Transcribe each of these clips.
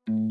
You can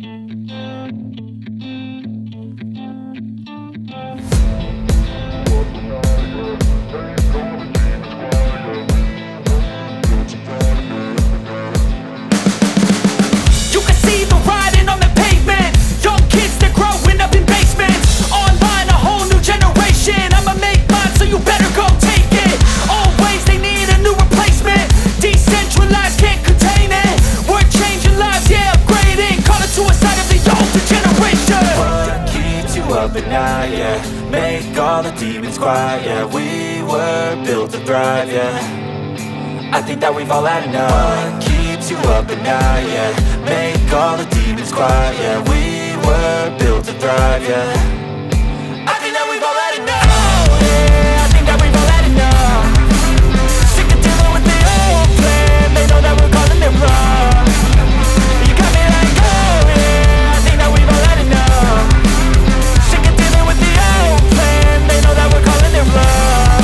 see the writing on the pavement. Young kids, they're growing up in basements. Online, a whole new generation. I'ma make mine, so you better go take it. Always, they need a new replacement. Decentralized, can't contain it. We're changing lives, yeah, upgrading. Call it suicide of the older generation. What keeps you up at night, yeah? Make all the demons quiet, yeah. We were built to thrive, yeah. I think that we've all had enough. What keeps you up at night, yeah? Make all the demons quiet, yeah. We were built to thrive, yeah. I think that we've all had enough. Oh yeah, I think that we've all had enough. Sick of dealing with the old plan. They know that we're calling it wrong. You got me like, oh yeah, I think that we've all had enough. Sick of dealing with the old plan. They know that we're calling it wrong.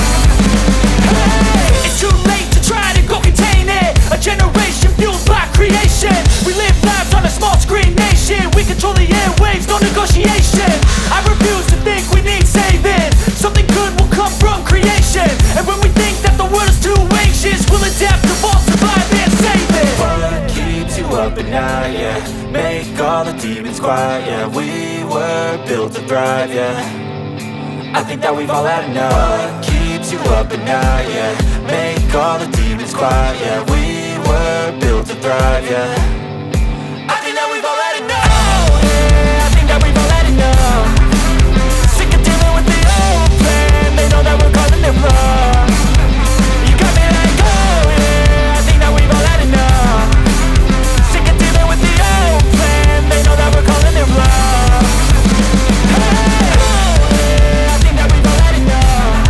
Hey, it's too late to try to go contain it. A generation fueled by creation. We live lives on a small screen nation. We control the airwaves, no negotiation. I refuse to think we need saving. Something good will come from creation. And when we think that the world is too anxious, we'll adapt, evolve, survive and save it. What keeps you up at night, yeah? Make all the demons quiet, yeah. We were built to thrive, yeah. I think that we've all had enough. What keeps you up at night, yeah? Make all the demons quiet, yeah. We were built to thrive, yeah. I think that we've all had enough. Oh yeah, I think that we've all had enough. Sick of dealing with the old plan. They know that we're calling it wrong. You got me like, oh yeah, I think that we've all had enough. Sick of dealing with the old plan. They know that we're calling it wrong. Hey, oh yeah, I think that we've all had enough.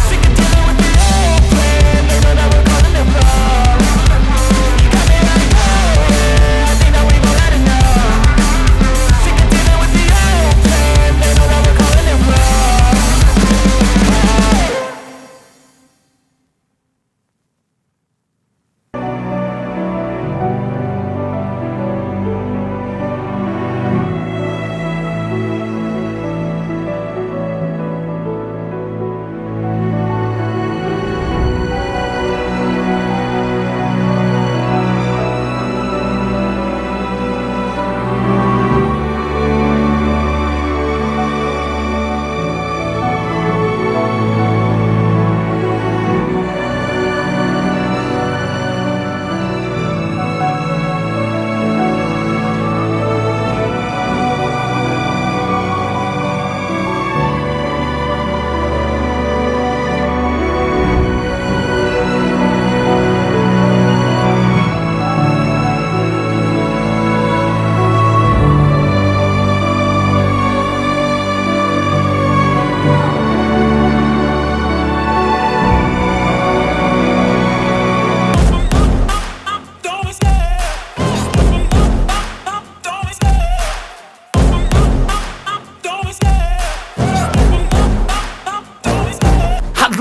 Sick of dealing with the old plan. They know that we're calling it wrong. You got me like, oh yeah, I think that we've all had enough. Sick of dealing with the old plan. They know that we're calling it wrong.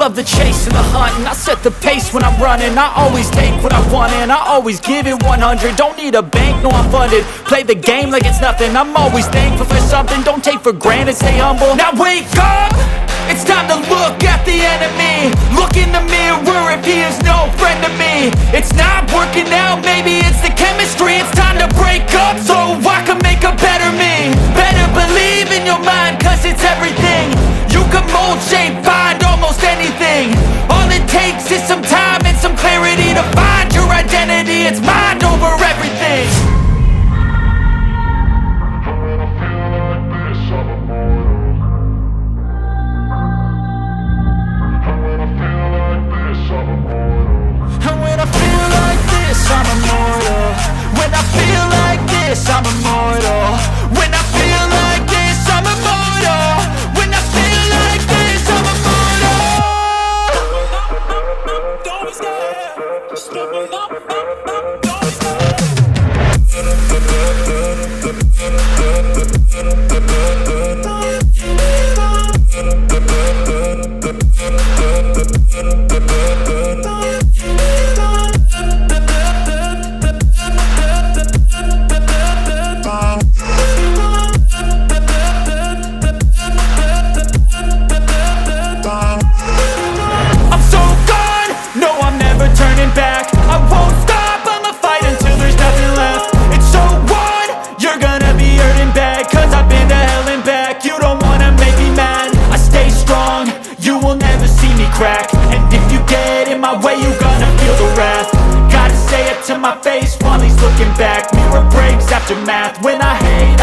Love the chase and the hunt, and I set the pace when I'm running. I always take what I want and I always give it 100. Don't need a bank, no I'm funded. Play the game like it's nothing. I'm always thankful for something. Don't take for granted, stay humble. Now wake up! It's time to look at the enemy. Look in the mirror if he is no friend to me. It's not working out, maybe it's the chemistry. It's time to break up so I can make a better me. Better believe in your mind, cause it's everything. You can mold, shape, find almost anything. All it takes is some time and some clarity to find your identity. It's mind over everything. And when I feel like this, I'm immortal. When I feel like this, I'm immortal. When I feel like this, I'm immortal. When I feel like this, I'm immortal. crack. And if you get in my way, you gonna feel the wrath. Gotta say it to my face while he's looking back. Mirror breaks after math. When I hate,